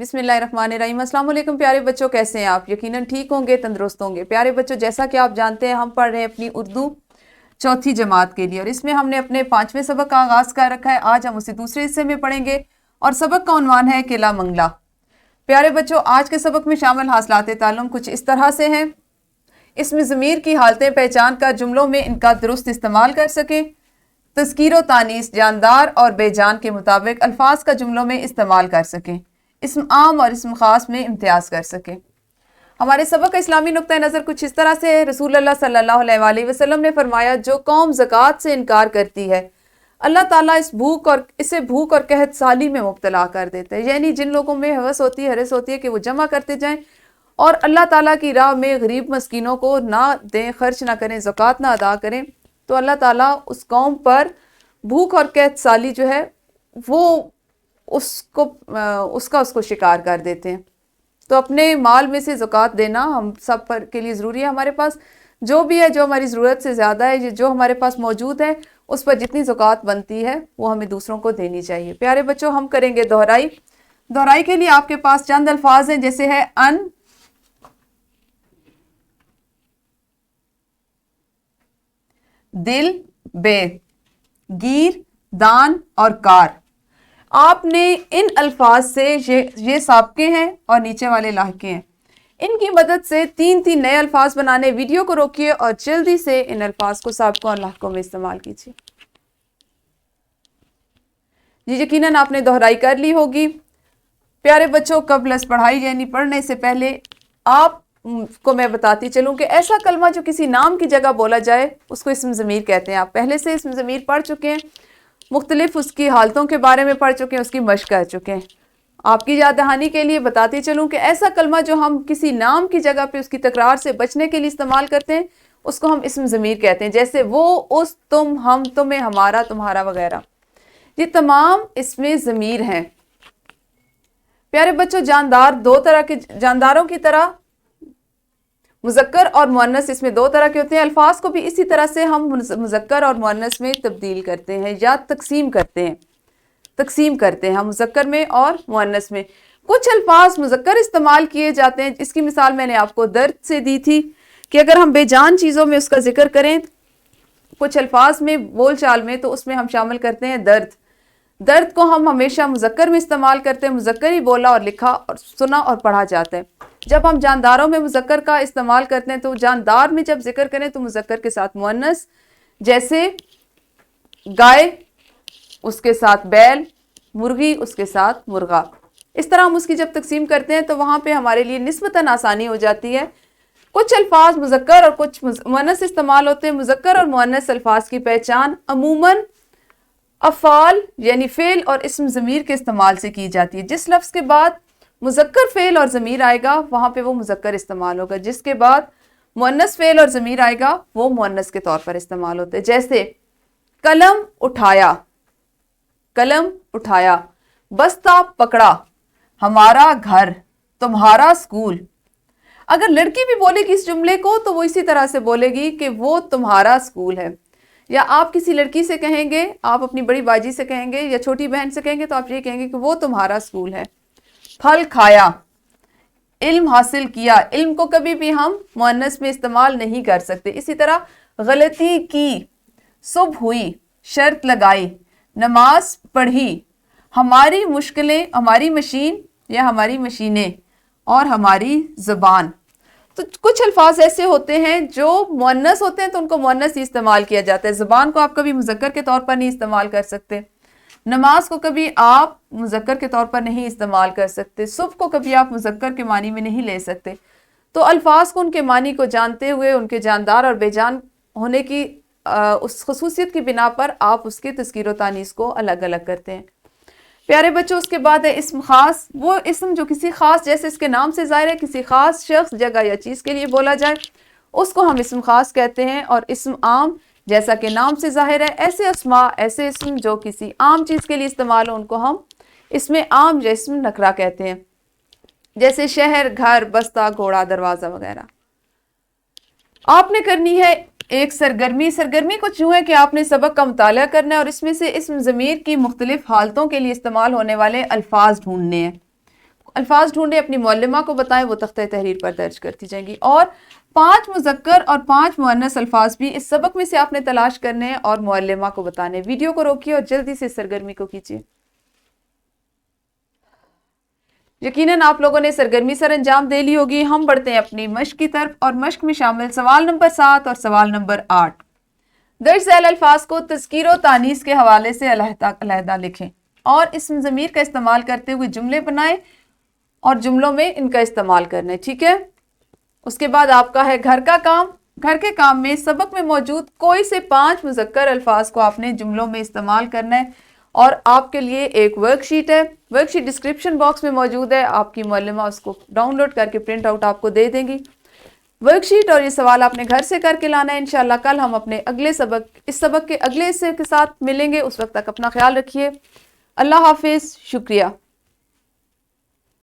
بسم اللہ الرحمن الرحیم۔ السلام علیکم پیارے بچوں، کیسے ہیں آپ؟ یقیناً ٹھیک ہوں گے، تندرست ہوں گے۔ پیارے بچوں، جیسا کہ آپ جانتے ہیں ہم پڑھ رہے ہیں اپنی اردو چوتھی جماعت کے لیے، اور اس میں ہم نے اپنے 5ویں سبق کا آغاز کر رکھا ہے۔ آج ہم اسے دوسرے حصے میں پڑھیں گے اور سبق کا عنوان ہے قلعہ منگلہ۔ پیارے بچوں، آج کے سبق میں شامل حاصلات تعلم کچھ اس طرح سے ہیں۔ اس میں ضمیر کی حالتیں پہچان کر جملوں میں ان کا درست استعمال کر سکیں۔ تذکیر و تانیث جاندار اور بے جان کے مطابق الفاظ کا جملوں میں استعمال کر سکیں۔ اسم عام اور اسم خاص میں امتیاز کر سکیں۔ ہمارے سبق کا اسلامی نقطہ نظر کچھ اس طرح سے ہے۔ رسول اللہ صلی اللہ علیہ وآلہ وسلم نے فرمایا، جو قوم زکوٰۃ سے انکار کرتی ہے اللہ تعالیٰ اسے بھوک اور قحط سالی میں مبتلا کر دیتے ہیں۔ یعنی جن لوگوں میں حرص ہوتی ہے کہ وہ جمع کرتے جائیں اور اللہ تعالیٰ کی راہ میں غریب مسکینوں کو نہ دیں، خرچ نہ کریں، زکوٰۃ نہ ادا کریں، تو اللہ تعالیٰ اس قوم پر بھوک اور قحط سالی جو ہے وہ اس کو شکار کر دیتے ہیں۔ تو اپنے مال میں سے زکوٰۃ دینا ہم سب پر کے لیے ضروری ہے۔ ہمارے پاس جو بھی ہے، جو ہماری ضرورت سے زیادہ ہے، جو ہمارے پاس موجود ہے، اس پر جتنی زکوٰۃ بنتی ہے وہ ہمیں دوسروں کو دینی چاہیے۔ پیارے بچوں، ہم کریں گے دہرائی۔ دہرائی کے لیے آپ کے پاس چند الفاظ ہیں، جیسے ہے ان، دل، بے، گیر، دان اور کار۔ آپ نے ان الفاظ سے یہ سابقے ہیں اور نیچے والے لاحقے ہیں، ان کی مدد سے 3 نئے الفاظ بنانے۔ ویڈیو کو روکیے اور جلدی سے ان الفاظ کو سابقوں اور لاحقوں میں استعمال کیجیے۔ جی یقیناً آپ نے دہرائی کر لی ہوگی۔ پیارے بچوں، قبل از پڑھائی یعنی پڑھنے سے پہلے آپ کو میں بتاتی چلوں کہ ایسا کلمہ جو کسی نام کی جگہ بولا جائے اس کو اسم ضمیر کہتے ہیں۔ آپ پہلے سے اسم ضمیر پڑھ چکے ہیں، مختلف اس کی حالتوں کے بارے میں پڑھ چکے ہیں، اس کی مشق کر چکے ہیں۔ آپ کی یاد دہانی کے لیے بتاتی چلوں کہ ایسا کلمہ جو ہم کسی نام کی جگہ پہ اس کی تکرار سے بچنے کے لیے استعمال کرتے ہیں اس کو ہم اسم ضمیر کہتے ہیں، جیسے وہ، اس، تم، ہم، تمہیں، ہمارا، تمہارا وغیرہ۔ یہ تمام اسم ضمیر ہیں۔ پیارے بچوں، جاندار دو طرح کے، جانداروں کی طرح مذکر اور مؤنث اس میں 2 طرح کے ہوتے ہیں۔ الفاظ کو بھی اسی طرح سے ہم مذکر اور مؤنث میں تبدیل کرتے ہیں یا تقسیم کرتے ہیں ہم مذکر میں اور مؤنث میں۔ کچھ الفاظ مذکر استعمال کیے جاتے ہیں، اس کی مثال میں نے آپ کو درد سے دی تھی کہ اگر ہم بے جان چیزوں میں اس کا ذکر کریں کچھ الفاظ میں، بول چال میں، تو اس میں ہم شامل کرتے ہیں درد۔ درد کو ہم ہمیشہ مذکر میں استعمال کرتے ہیں، مذکر ہی بولا اور لکھا اور سنا اور پڑھا جاتا ہے۔ جب ہم جانداروں میں مذکر کا استعمال کرتے ہیں تو جاندار میں جب ذکر کریں تو مذکر کے ساتھ مؤنث، جیسے گائے اس کے ساتھ بیل، مرغی اس کے ساتھ مرغا۔ اس طرح ہم اس کی جب تقسیم کرتے ہیں تو وہاں پہ ہمارے لیے نسبتاً آسانی ہو جاتی ہے۔ کچھ الفاظ مذکر اور کچھ مؤنث استعمال ہوتے ہیں۔ مذکر اور مؤنث الفاظ کی پہچان عموماً افعال یعنی فعل اور اسم ضمیر کے استعمال سے کی جاتی ہے۔ جس لفظ کے بعد مذکر فعل اور ضمیر آئے گا وہاں پہ وہ مذکر استعمال ہوگا، جس کے بعد مؤنث فعل اور ضمیر آئے گا وہ مؤنث کے طور پر استعمال ہوتے ہیں، جیسے قلم اٹھایا، قلم اٹھایا، بستہ پکڑا، ہمارا گھر، تمہارا اسکول۔ اگر لڑکی بھی بولے گی اس جملے کو تو وہ اسی طرح سے بولے گی کہ وہ تمہارا اسکول ہے۔ یا آپ کسی لڑکی سے کہیں گے، آپ اپنی بڑی باجی سے کہیں گے یا چھوٹی بہن سے کہیں گے تو آپ یہ کہیں گے کہ وہ تمہارا اسکول ہے۔ پھل کھایا، علم حاصل کیا۔ علم کو کبھی بھی ہم مؤنث میں استعمال نہیں کر سکتے۔ اسی طرح غلطی کی، صبح ہوئی، شرط لگائی، نماز پڑھی، ہماری مشکلیں، ہماری مشین یا ہماری مشینیں، اور ہماری زبان۔ تو کچھ الفاظ ایسے ہوتے ہیں جو مؤنث ہوتے ہیں تو ان کو مؤنث ہی استعمال کیا جاتا ہے۔ زبان کو آپ کبھی مذکر کے طور پر نہیں استعمال کر سکتے، نماز کو کبھی آپ مذکر کے طور پر نہیں استعمال کر سکتے، صبح کو کبھی آپ مذکر کے معنی میں نہیں لے سکتے۔ تو الفاظ کو ان کے معنی کو جانتے ہوئے ان کے جاندار اور بے جان ہونے کی اس خصوصیت کی بنا پر آپ اس کے تذکیر و تانیث کو الگ الگ کرتے ہیں۔ پیارے بچوں، اس کے بعد ہے اسم خاص۔ وہ اسم جو کسی خاص، جیسے اس کے نام سے ظاہر ہے، کسی خاص شخص، جگہ یا چیز کے لیے بولا جائے اس کو ہم اسم خاص کہتے ہیں۔ اور اسم عام، جیسا کہ نام سے ظاہر ہے، ایسے اسماء، ایسے اسم جو کسی عام چیز کے لیے استعمال ہو ان کو ہم اسم عام یا اسم نکرہ کہتے ہیں، جیسے شہر، گھر، بستہ، گھوڑا، دروازہ وغیرہ۔ آپ نے کرنی ہے ایک سرگرمی کچھ یوں ہے کہ آپ نے سبق کا مطالعہ کرنا ہے اور اس میں سے اسم ضمیر کی مختلف حالتوں کے لیے استعمال ہونے والے الفاظ ڈھونڈنے ہیں۔ الفاظ ڈھونڈیں، اپنی معلمہ کو بتائیں، وہ تختہ تحریر پر درج کرتی جائیں گی. اور 5 مذکر اور 5 مؤنث الفاظ بھی اس سبق میں سے آپ نے تلاش کرنے ہیں اور معلمہ کو بتانے. ویڈیو کو روکیے اور جلدی سے سرگرمی کو کیجیے. یقیناً آپ لوگوں نے سرگرمی سر انجام دے لی ہوگی. ہم بڑھتے ہیں اپنی مشق کی طرف، اور مشق میں شامل سوال نمبر 7 اور سوال نمبر 8. درج ذیل الفاظ کو تذکیر و تانیث کے حوالے سے علیحدہ لکھیں اور اسم ضمیر کا استعمال کرتے ہوئے جملے بنائیں اور جملوں میں ان کا استعمال کرنا ہے. ٹھیک ہے. اس کے بعد آپ کا ہے گھر کا کام. گھر کے کام میں سبق میں موجود کوئی سے 5 مذکر الفاظ کو آپ نے جملوں میں استعمال کرنا ہے، اور آپ کے لیے ایک ورک شیٹ ہے. ورک شیٹ ڈسکرپشن باکس میں موجود ہے. آپ کی معلمہ اس کو ڈاؤن لوڈ کر کے پرنٹ آؤٹ آپ کو دے دیں گی. ورک شیٹ اور یہ سوال آپ نے گھر سے کر کے لانا ہے. انشاءاللہ کل ہم اپنے اگلے اس سبق کے اگلے حصے کے ساتھ ملیں گے. اس وقت تک اپنا خیال رکھیے. اللہ حافظ. شکریہ.